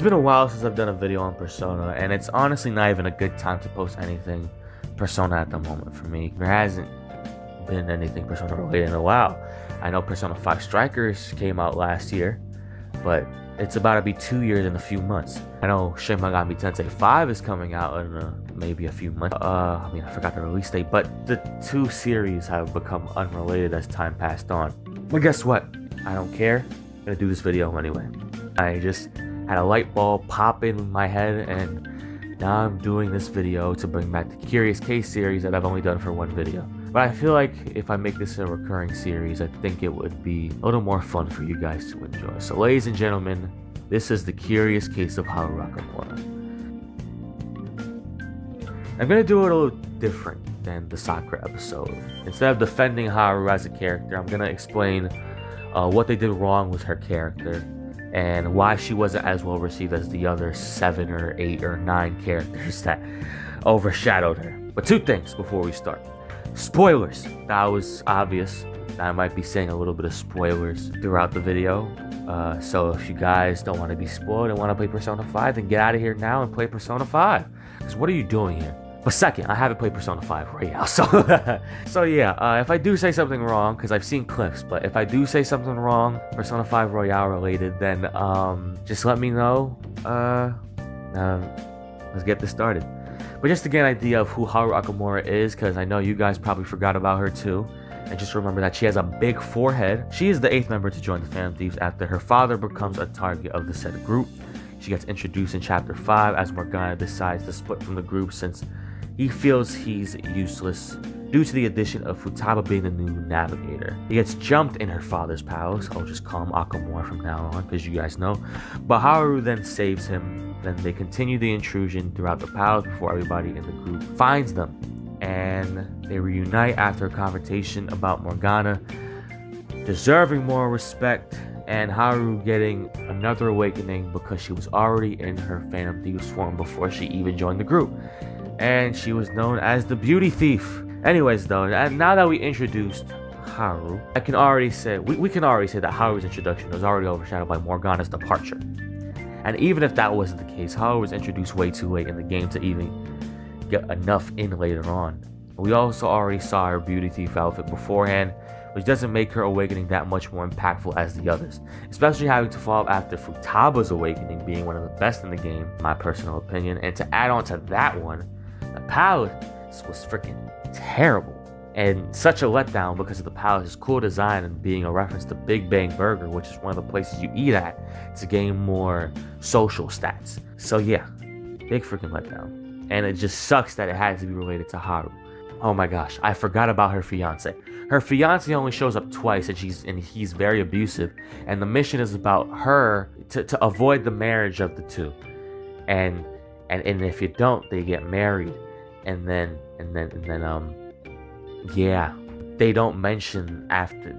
been a while since I've done a video on Persona, and it's honestly not even a good time to post anything Persona at the moment for me. There hasn't been anything Persona related in a while. I know Persona 5 Strikers came out last year, but it's about to be 2 years in a few months. I know Shin Megami Tensei 5 is coming out in maybe a few months. I forgot the release date, but the two series have become unrelated as time passed on. But guess what? I don't care. I'm gonna do this video anyway. I just had a light bulb pop in my head, and now I'm doing this video to bring back the Curious Case series that I've only done for one video. But I feel like if I make this a recurring series, I think it would be a little more fun for you guys to enjoy. So ladies and gentlemen, this is the Curious Case of Haru Okumura. I'm going to do it a little different than the Sakura episode. Instead of defending Haru as a character, I'm going to explain what they did wrong with her character and why she wasn't as well received as the other 7 or 8 or 9 characters that overshadowed her. But two things before we start. Spoilers. That was obvious. I might be saying a little bit of spoilers throughout the video. So if you guys don't want to be spoiled and want to play Persona 5, then get out of here now and play Persona 5. Because what are you doing here? But second, I haven't played Persona 5 Royale, so yeah, if I do say something wrong, because I've seen clips, but if I do say something wrong, Persona 5 Royale related, then just let me know. Let's get this started. But just to get an idea of who Haru Okumura is, because I know you guys probably forgot about her too, and just remember that she has a big forehead. She is the 8th member to join the Phantom Thieves after her father becomes a target of the said group. She gets introduced in Chapter 5 as Morgana decides to split from the group since he feels he's useless due to the addition of Futaba being the new navigator. He gets jumped in her father's palace. I'll just call him Okumura from now on because you guys know. But Haru then saves him. Then they continue the intrusion throughout the palace before everybody in the group finds them. And they reunite after a confrontation about Morgana deserving more respect and Haru getting another awakening because she was already in her Phantom Thieves form before she even joined the group. And she was known as the Beauty Thief. Anyways though, and now that we introduced Haru, I can already say, we can already say that Haru's introduction was already overshadowed by Morgana's departure. And even if that wasn't the case, Haru was introduced way too late in the game to even get enough in later on. We also already saw her Beauty Thief outfit beforehand, which doesn't make her awakening that much more impactful as the others, especially having to follow after Futaba's awakening being one of the best in the game, my personal opinion. And to add on to that one, the palace was freaking terrible and such a letdown because of the palace's cool design and being a reference to Big Bang Burger, which is one of the places you eat at to gain more social stats. So yeah, big freaking letdown. And it just sucks that it had to be related to Haru. Oh my gosh, I forgot about her fiance. Her fiance only shows up twice and he's very abusive, and the mission is about her to avoid the marriage of the two. And if you don't, they get married. And then yeah, they don't mention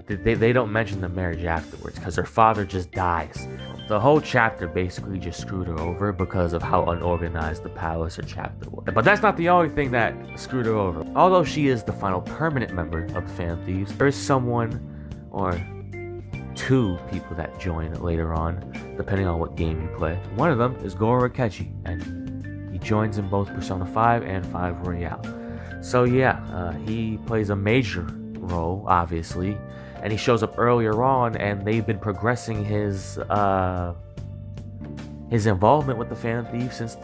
they don't mention the marriage afterwards because her father just dies. The whole chapter basically just screwed her over because of how unorganized the palace or chapter was. But that's not the only thing that screwed her over. Although she is the final permanent member of the Phantom Thieves, there is someone or 2 people that join later on, depending on what game you play. One of them is Goro Akechi, and he joins in both Persona 5 and 5 Royale. So yeah, he plays a major role, obviously, and he shows up earlier on, and they've been progressing his involvement with the Phantom Thieves since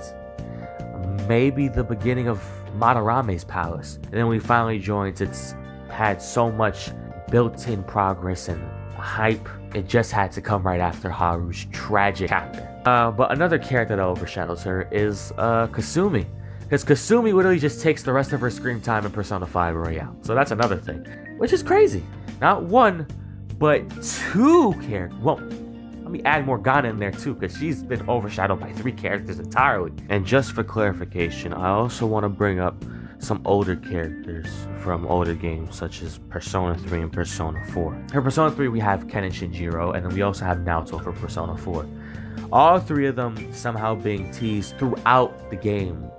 maybe the beginning of Madarame's palace. And then when he finally joins, it's had so much built-in progress and hype. It just had to come right after Haru's tragic chapter. But another character that overshadows her is Kasumi. Because Kasumi literally just takes the rest of her screen time in Persona 5 Royale. So that's another thing, which is crazy. Not 1, but 2 characters. Well, let me add Morgana in there too, because she's been overshadowed by 3 characters entirely. And just for clarification, I also want to bring up some older characters from older games such as Persona 3 and Persona 4. For Persona 3 we have Ken and Shinjiro, and then we also have Naoto for Persona 4. All 3 of them somehow being teased throughout the game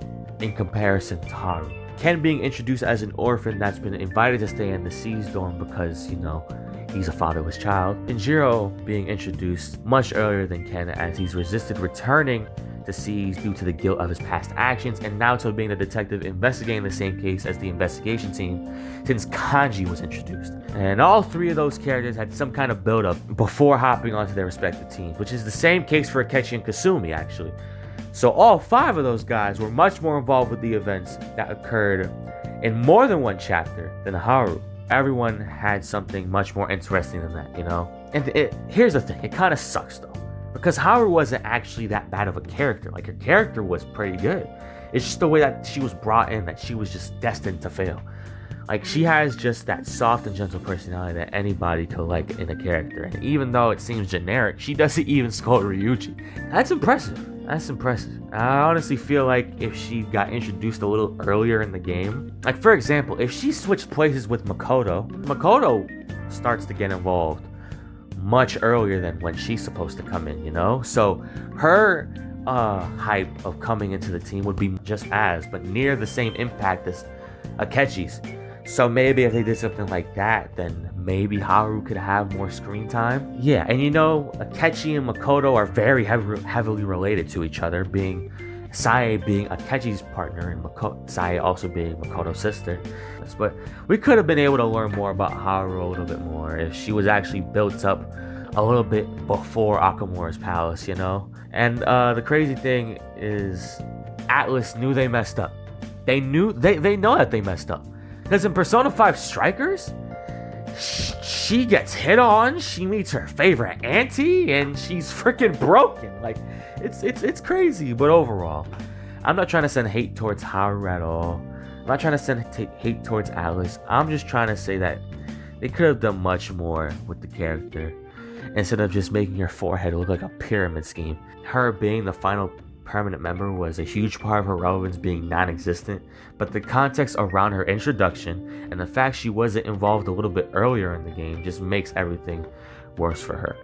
in comparison to Haru. Ken being introduced as an orphan that's been invited to stay in the Seas dorm because, you know, he's a fatherless child. Shinjiro being introduced much earlier than Ken, as he's resisted returning to Seas due to the guilt of his past actions, and Naoto being the detective investigating the same case as the investigation team since Kanji was introduced. And all three of those characters had some kind of build-up before hopping onto their respective teams, which is the same case for Akechi and Kasumi, actually. So all five of those guys were much more involved with the events that occurred in more than one chapter than Haru. Everyone had something much more interesting than that, you know? And here's the thing, it kind of sucks though, because Haru wasn't actually that bad of a character. Like, her character was pretty good. It's just the way that she was brought in, that she was just destined to fail. Like, she has just that soft and gentle personality that anybody could like in a character. And even though it seems generic, she doesn't even scold Ryuji. That's impressive. That's impressive. I honestly feel like if she got introduced a little earlier in the game, like for example, if she switched places with Makoto starts to get involved much earlier than when she's supposed to come in, you know? So her hype of coming into the team would be just as, but near the same impact as Akechi's. So maybe if they did something like that, then maybe Haru could have more screen time. Yeah, and you know, Akechi and Makoto are very heavily related to each other, being Sae being Akechi's partner and Sae also being Makoto's sister. But we could have been able to learn more about Haru a little bit more if she was actually built up a little bit before Okumura's palace, you know? And the crazy thing is, Atlas knew they messed up. They know that they messed up. Because in Persona 5 Strikers, she gets hit on, she meets her favorite auntie, and she's freaking broken. Like, it's crazy. But overall, I'm not trying to send hate towards Haru at all. I'm not trying to send hate towards Alice. I'm just trying to say that they could have done much more with the character instead of just making her forehead look like a pyramid scheme. Her being the final permanent member was a huge part of her relevance being non-existent, but the context around her introduction and the fact she wasn't involved a little bit earlier in the game just makes everything worse for her.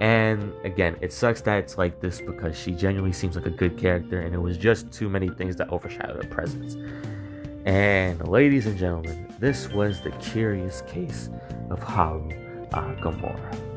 And again, it sucks that it's like this because she genuinely seems like a good character, and it was just too many things that overshadowed her presence. And ladies and gentlemen, this was the curious case of Haru Okumura.